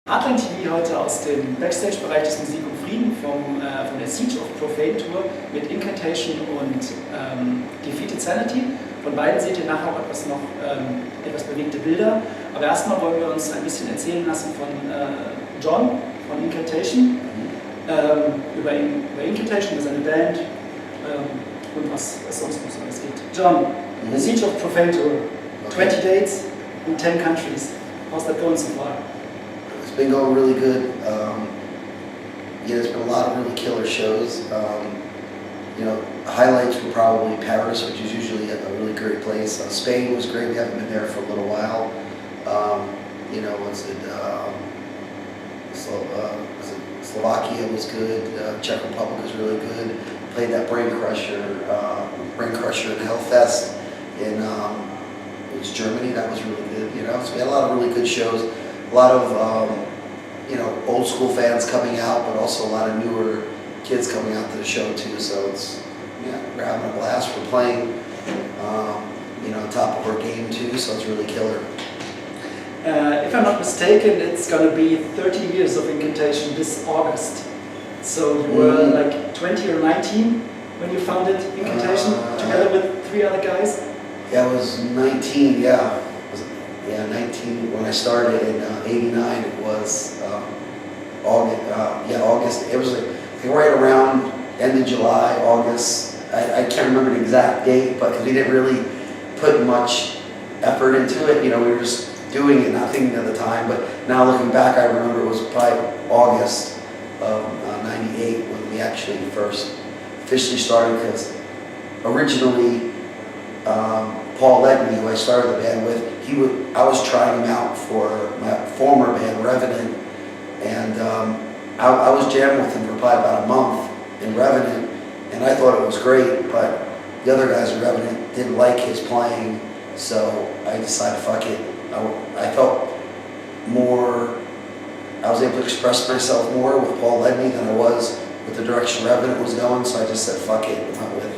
Hardline TV heute aus dem Backstage-Bereich des Musik Frieden von der Siege of Profane Tour mit Incantation und Defeated Sanity. Von beiden seht ihr nachher auch etwas bewegte Bilder. Aber erstmal wollen wir uns ein bisschen erzählen lassen von John von Incantation, über Incantation, über seine Band und was sonst noch so alles geht. John, the Siege of Profane Tour, 20 dates in 10 countries. How's that going so far? It's been going really good. There's been a lot of really killer shows. Highlights were probably Paris, which is usually a really great place. Spain was great. We haven't been there for a little while. Slovakia was good. Czech Republic was really good. Played that Brain Crusher in Hellfest in it was Germany. That was really good. So we had a lot of really good shows. A lot of old school fans coming out, but also a lot of newer kids coming out to the show too. So we're having a blast. We're playing, on top of our game too. So it's really killer. If I'm not mistaken, it's going to be 30 years of Incantation this August. So you were like 20 or 19 when you founded Incantation together with 3 other guys. Yeah, I was 19. Yeah. 19 when I started in '89. It was August. It was like right around end of July, August. I can't remember the exact date, but because we didn't really put much effort into it, we were just doing it, not thinking at the time. But now looking back, I remember it was probably August of '98 when we actually first officially started. Because originally, Paul Ledney, who I started the band with, I was trying him out for my former band, Revenant, and I was jamming with him for probably about a month in Revenant, and I thought it was great, but the other guys in Revenant didn't like his playing, so I decided, fuck it. I felt more, I was able to express myself more with Paul Ledney than I was with the direction Revenant was going, so I just said, fuck it, went with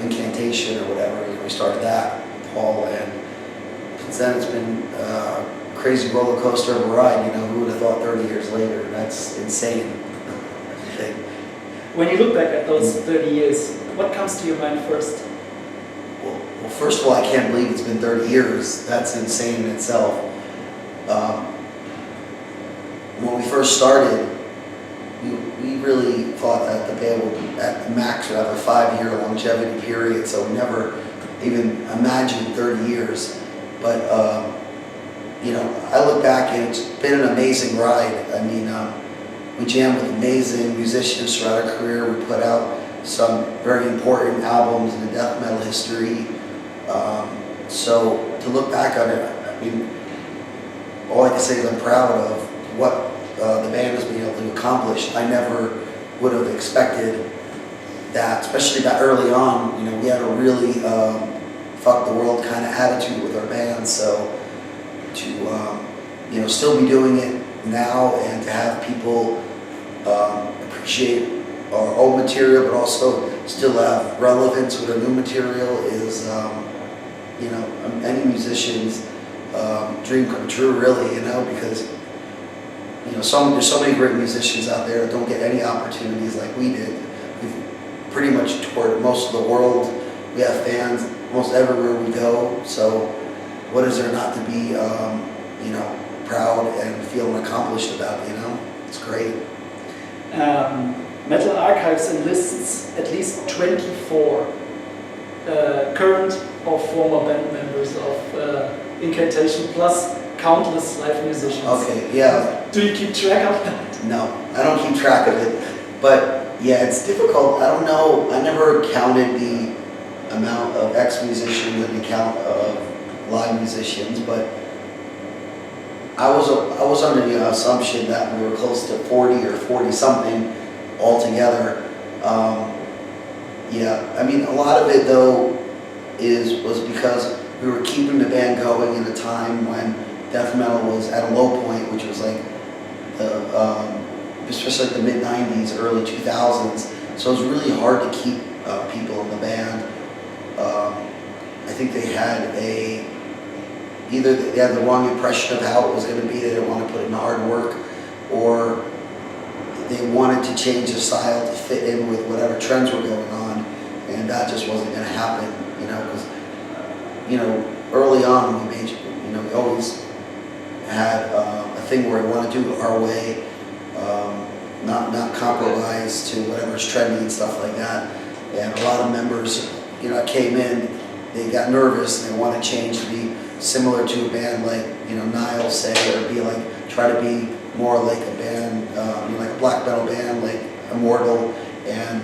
Incantation or whatever. We started that, Paul, and since then it's been a crazy roller coaster of a ride. Who would have thought 30 years later? That's insane. When you look back at those 30 years, what comes to your mind first? Well, first of all, I can't believe it's been 30 years. That's insane in itself. When we first started, we really thought that the band would, at the max, would have a 5-year longevity period, so we never even imagined 30 years. But, I look back and it's been an amazing ride. I mean, we jammed with amazing musicians throughout our career. We put out some very important albums in the death metal history. So to look back on it, I mean, all I can say is I'm proud of what the band has been able to accomplish. I never would have expected that, especially that early on. We had a really fuck the world kind of attitude with our band. So to still be doing it now and to have people appreciate our old material, but also still have relevance with our new material is any musician's dream come true, really. Because there's so many great musicians out there that don't get any opportunities like we did. We've pretty much toured most of the world. We have fans almost everywhere we go. So what is there not to be, proud and feeling accomplished about? It's great. Metal Archives enlists at least 24 current or former band members of Incantation, plus countless live musicians. Okay, yeah. Do you keep track of that? No, I don't keep track of it. But yeah, it's difficult. I don't know. I never counted the amount of ex-musicians and the count of live musicians, but I was under the assumption that we were close to 40 or 40 something altogether. I mean, a lot of it though was because we were keeping the band going in a time when death metal was at a low point, which was like especially like the mid '90s, early 2000s. So it was really hard to keep people in the band. I think they had either they had the wrong impression of how it was going to be, they didn't want to put in the hard work, or they wanted to change the style to fit in with whatever trends were going on, and that just wasn't going to happen, because, early on we made, we always had a thing where we want to do it our way, not compromise to whatever's trendy and stuff like that. And a lot of members, came in, they got nervous and they want to change to be similar to a band like, Nile, say, or be like, try to be more like a band, like a black metal band like Immortal, and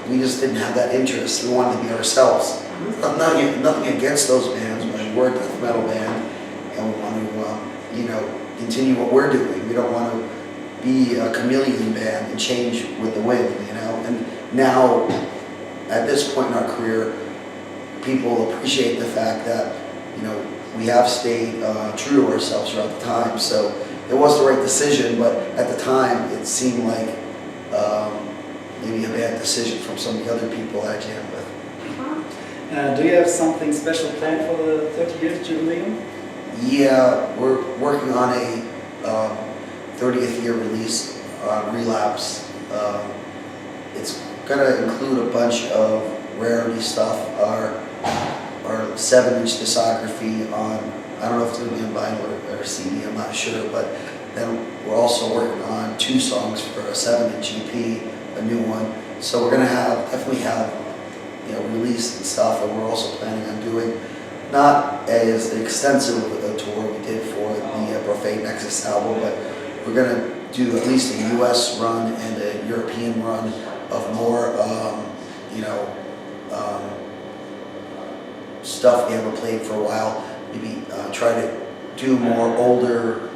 we just didn't have that interest. We wanted to be ourselves. Nothing against those bands, but we're a death metal band, and we want to, continue what we're doing. We don't want to be a chameleon band and change with the wind, And now, at this point in our career, people appreciate the fact that, we have stayed true to ourselves throughout the time. So it was the right decision, but at the time, it seemed like maybe a bad decision from some of the other people I jammed with. Do you have something special planned for the 30 years jubileum? Yeah, we're working on a 30th year release on Relapse. It's going to include a bunch of rarity stuff. Our 7-inch discography on, I don't know if it's going to be on vinyl or CD, I'm not sure, but then we're also working on 2 songs for a 7-inch EP, a new one. So we're going to definitely have, release and stuff, and we're also planning on doing not as extensive a tour we did for the Profane Nexus album, but we're going to do at least a US run and a European run of more, stuff we haven't played for a while. Maybe try to do more older,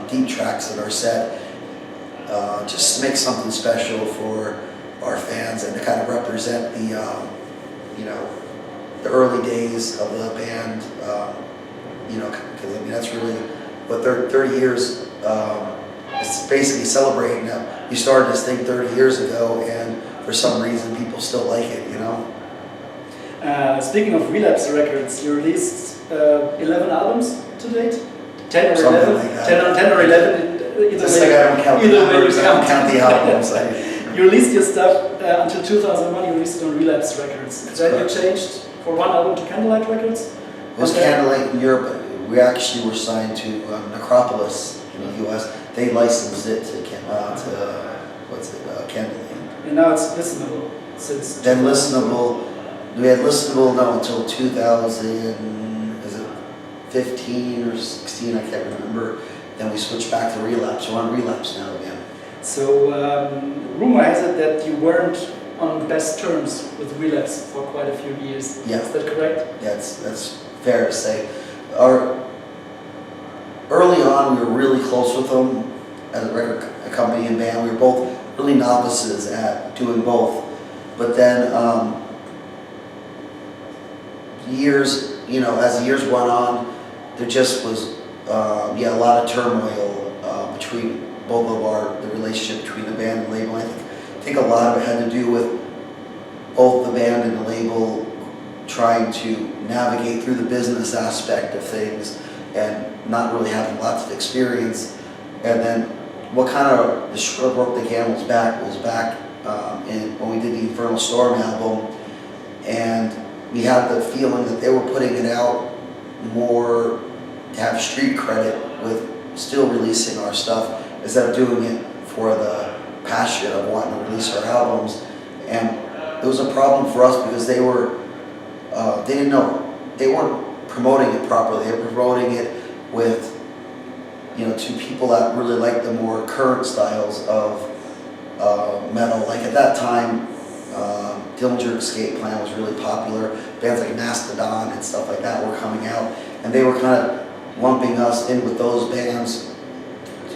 deep tracks in our set. Just make something special for our fans and to kind of represent the, the early days of the band. Because that's really what 30 years. It's basically celebrating that we started this thing 30 years ago, and for some reason people still like it, Speaking of Relapse Records, you released 11 albums to date? 10 or Something 11? like that. 10 or 11? Just like I don't count the albums. You released your stuff until 2001, you released it on Relapse Records. Then you changed for one album to Candlelight Records? It was Candlelight in Europe. We actually were signed to Necropolis in the US. They licensed it to Candlelight. And now it's listenable since. Then listenable. We had listenable until 15 or 16, I can't remember. Then we switched back to Relapse. We're on Relapse now again. So rumor has it that you weren't on best terms with Relapse for quite a few years. Yeah. Is that correct? That's fair to say. Early on, we were really close with them as a record company and band. We were both really novices at doing both. But then as the years went on, there just was a lot of turmoil between both of the relationship between the band and label. I think a lot of it had to do with both the band and the label trying to navigate through the business aspect of things and not really having lots of experience. And then what kind of broke the camel's back was back when we did the Infernal Storm album, and we had the feeling that they were putting it out more to have street credit with still releasing our stuff instead of doing it for the passion of wanting to release our albums. And it was a problem for us because they didn't know, they weren't promoting it properly. They were promoting it with, to people that really like the more current styles of metal. Like at that time, Dillinger Escape Plan was really popular. Bands like Mastodon and stuff like that were coming out, and they were kind of lumping us in with those bands.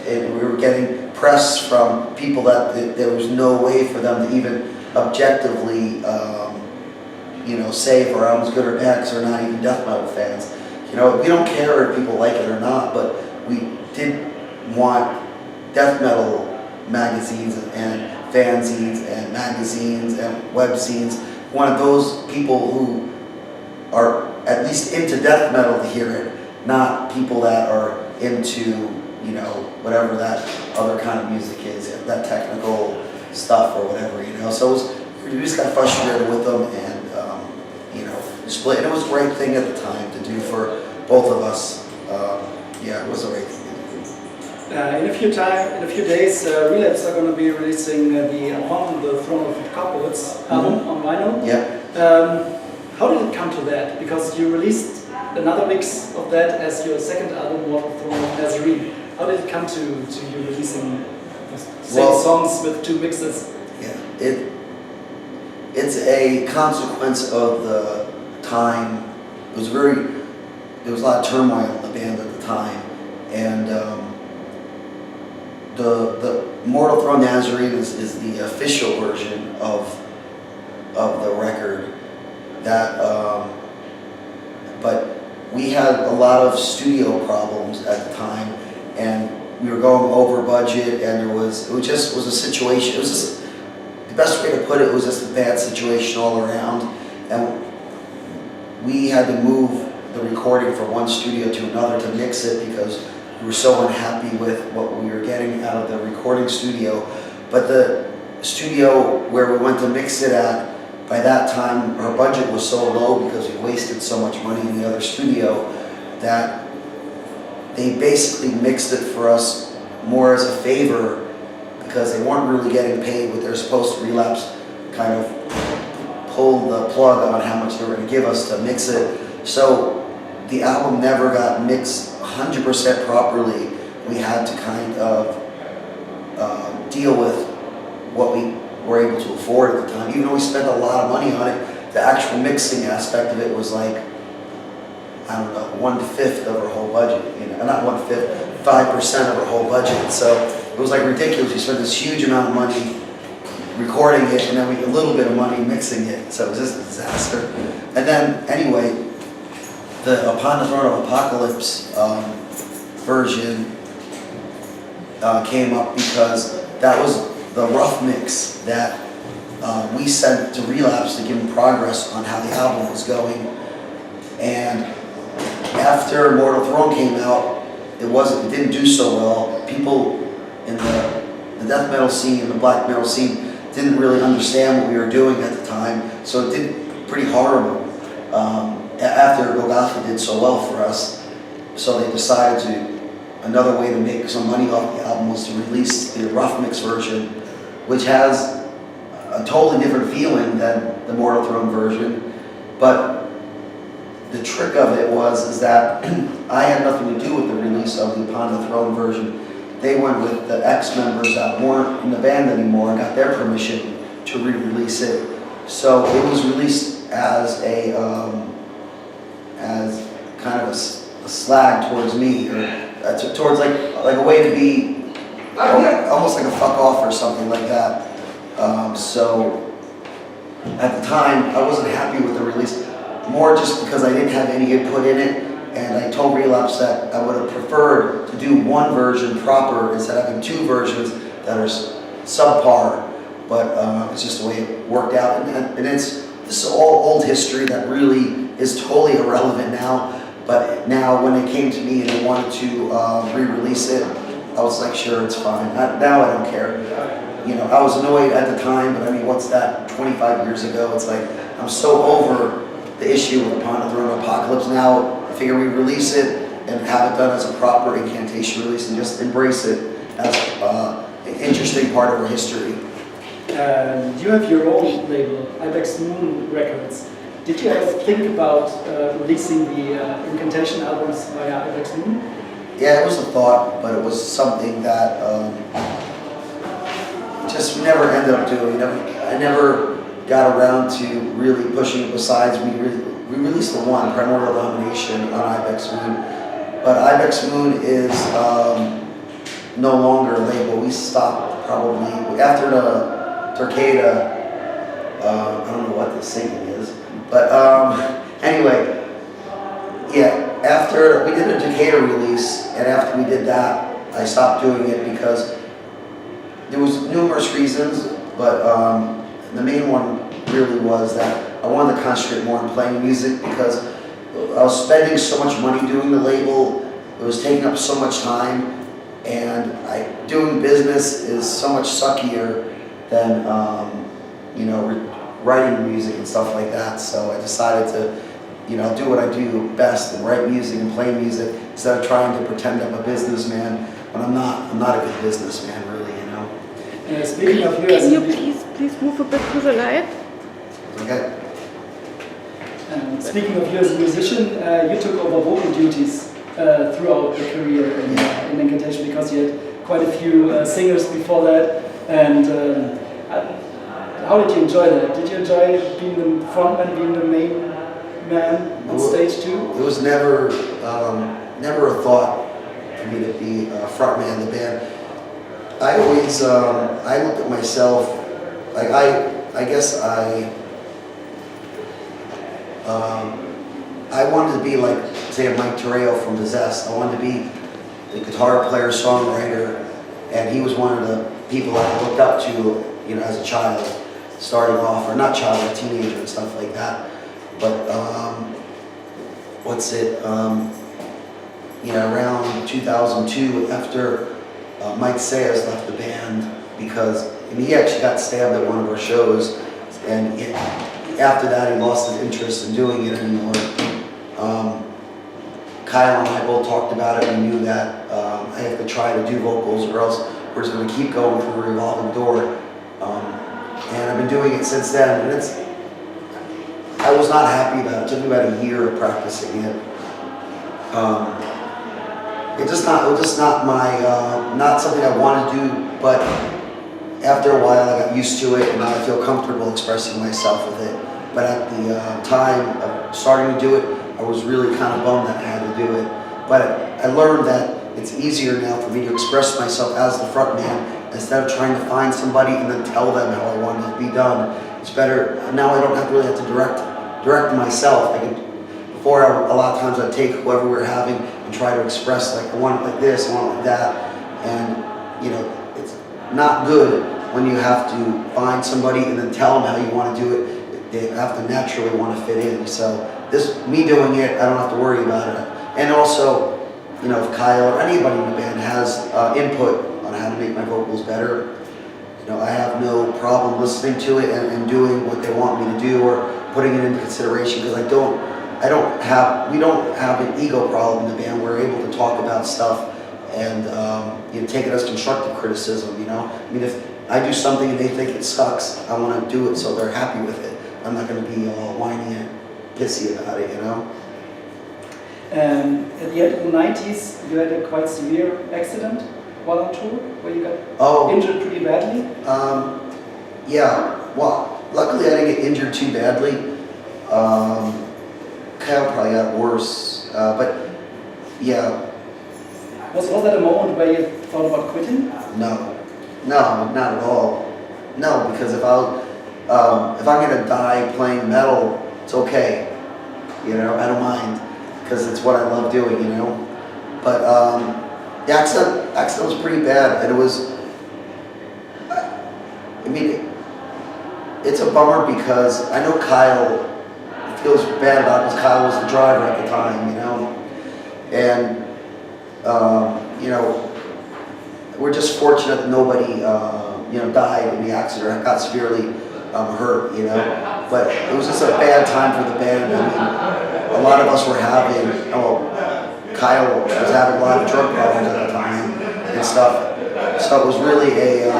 And we were getting press from people that there was no way for them to even objectively, say if our album's good or bad, because they're not even death metal fans. We don't care if people like it or not, but we did want death metal magazines and fanzines and magazines and webzines. We wanted those people who are at least into death metal to hear it, not people that are into, you know, whatever that other kind of music is, that technical stuff or whatever, you know. So it was, we just got frustrated with them, and you know, split. And it was a great thing at the time to do for both of us. Yeah, it was a great thing to do. In a few days, Relapse are going to be releasing the Upon the Throne of Apocalypse album on vinyl. Yeah. How did it come to that? Because you released another mix of that as your second album, Mortal Throne of Nazarene. How did it come to you releasing the same songs with two mixes? Yeah, it's a consequence of the time. It was there was a lot of turmoil in the band at the time, and the Mortal Throne Nazarene is the official version of the record. That, but we had a lot of studio problems at the time, and we were going over budget, and it just was a situation. It was just, the best way to put it was just a bad situation all around, and we had to move the recording from one studio to another to mix it because we were so unhappy with what we were getting out of the recording studio. But the studio where we went to mix it at, by that time, our budget was so low because we wasted so much money in the other studio that they basically mixed it for us more as a favor because they weren't really getting paid what they're supposed to. Relapse kind of pulled the plug on how much they were going to give us to mix it. So the album never got mixed 100% properly. We had to kind of deal with what we were able to afford at the time. Even though we spent a lot of money on it, the actual mixing aspect of it was like, I don't know, 1/5 of our whole budget. You know, not 1/5, 5% of our whole budget. So it was like ridiculous. We spent this huge amount of money recording it, and then we a little bit of money mixing it. So it was just a disaster. And then anyway, the Upon the Throne of Apocalypse version came up because that was the rough mix that we sent to Relapse to give them progress on how the album was going. And after Mortal Throne came out, it didn't do so well. People in the death metal scene, the black metal scene, didn't really understand what we were doing at the time, so it did pretty horrible. After Golgotha did so well for us, so they decided another way to make some money off the album was to release the rough mix version, which has a totally different feeling than the Mortal Throne version. But the trick of it is that I had nothing to do with the release of the Upon the Throne version. They went with the ex-members that weren't in the band anymore and got their permission to re-release it. So it was released as as kind of a slag towards me, or towards like a way to be almost like a fuck off or something like that. So at the time, I wasn't happy with the release, more just because I didn't have any input in it, and I told Relapse that I would have preferred to do one version proper instead of having two versions that are subpar, but it's just the way it worked out, and this is all old history that really is totally irrelevant now. But now when they came to me and they wanted to re-release it, I was like, sure, it's fine. Now I don't care. You know, I was annoyed at the time, but I mean, what's that, 25 years ago? It's like, I'm so over the issue with Upon the Throne of Apocalypse now. I figure we release it and have it done as a proper Incantation release and just embrace it as an interesting part of our history. You have your own label, Ibex Moon Records. Did you ever think about releasing the Incantation albums via Ibex Moon? Yeah, it was a thought, but it was something that just we never ended up doing. I never got around to really pushing it. Besides, we released the one, Primordial Domination, on Ibex Moon. But Ibex Moon is no longer a label. We stopped probably after the Torqueda. I don't know what the singing is. But anyway, yeah, after we did a Decatur release, and after we did that, I stopped doing it because there was numerous reasons, but the main one really was that I wanted to concentrate more on playing music, because I was spending so much money doing the label. It was taking up so much time, and doing business is so much suckier than writing music and stuff like that. So I decided to do what I do best and write music and play music instead of trying to pretend I'm a businessman when I'm not. I'm not a good businessman, really. Speaking of you, can you please move a bit to the light? Okay. Speaking of you as a musician, you took over vocal duties throughout your career in Incantation, because you had quite a few singers before that. And how did you enjoy that? Did you enjoy being the frontman, being the main man on stage too? It was never a thought for me to be a frontman in the band. I always I looked at myself like I guess I wanted to be like, say, a Mike Terrell from Possessed. I wanted to be the guitar player, songwriter, and he was one of the people I looked up to, as a child, starting off, or not child, a teenager and stuff like that. But around 2002, after Mike Sayers left the band, because he actually got stabbed at one of our shows, and after that he lost his interest in doing it anymore. Kyle and I both talked about it. We knew that I have to try to do vocals, or else we're just going to keep going through a revolving door. And I've been doing it since then, and I was not happy about it. It took me about a year of practicing it. It was just not my, not something I wanted to do, but after a while I got used to it, and now I feel comfortable expressing myself with it. But at the time of starting to do it, I was really kind of bummed that I had to do it. But I learned that it's easier now for me to express myself as the front man instead of trying to find somebody and then tell them how I want it to be done. It's better, now I don't really have to direct myself. Before, a lot of times I'd take whoever we're having and try to express, like, I want it like this, I want it like that. And, it's not good when you have to find somebody and then tell them how you want to do it. They have to naturally want to fit in. So me doing it, I don't have to worry about it. And also, if Kyle or anybody in the band has input on how to make my vocals better, I have no problem listening to it and doing what they want me to do, or putting it into consideration, because we don't have an ego problem in the band. We're able to talk about stuff and take it as constructive criticism. If I do something and they think it sucks, I want to do it so they're happy with it. I'm not going to be all whiny and pissy about it. At the end of the 90s, you had a quite severe accident while on tour, where you got injured pretty badly. Yeah. Well, luckily I didn't get injured too badly. Kyle probably got worse, but yeah. Was that a moment where you thought about quitting? No, not at all. No, because if I'm gonna die playing metal, it's okay. I don't mind, because it's what I love doing. But the accident was pretty bad, and it was. It's a bummer because I know Kyle feels bad about it, because Kyle was the driver at the time, and we're just fortunate that nobody died in the accident or got severely hurt, but it was just a bad time for the band. A lot of us were Kyle was having a lot of drug problems at the time and stuff, so it was really a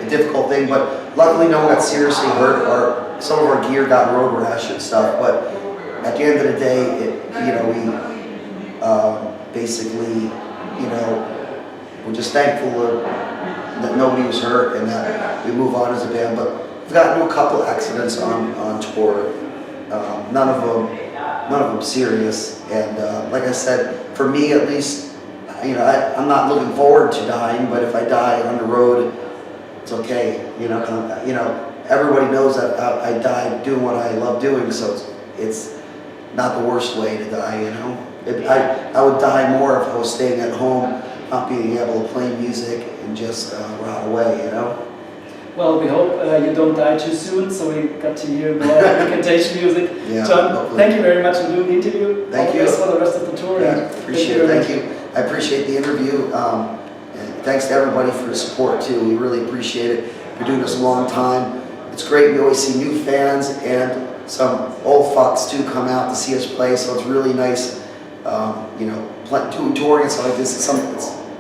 difficult thing, but luckily no one got seriously hurt, or some of our gear got road rash and stuff. But at the end of the day, we basically, we're just thankful that nobody was hurt and that we move on as a band. But we've gotten into a couple accidents on tour, none of them serious. And like I said, for me at least, I'm not looking forward to dying, but if I die on the road, it's okay. Everybody knows that I died doing what I love doing, so it's not the worst way to die. I would die more if I was staying at home, not being able to play music and just rot away. Well, we hope you don't die too soon, so we got to hear more Incantation music. Yeah, John, hopefully. thank you very much for doing the interview. Thank All the you. best for the rest of the tour. Yeah, and appreciate it. Thank you. I appreciate the interview. And thanks to everybody for the support too. We really appreciate it. We've been doing this a long time. It's great. We always see new fans and some old fucks too come out to see us play. So it's really nice. You know, touring and stuff like this.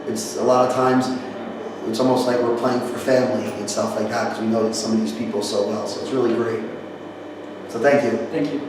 It's a lot of times. It's almost like we're playing for family and stuff like that because we know some of these people so well. So it's really great. So thank you. Thank you.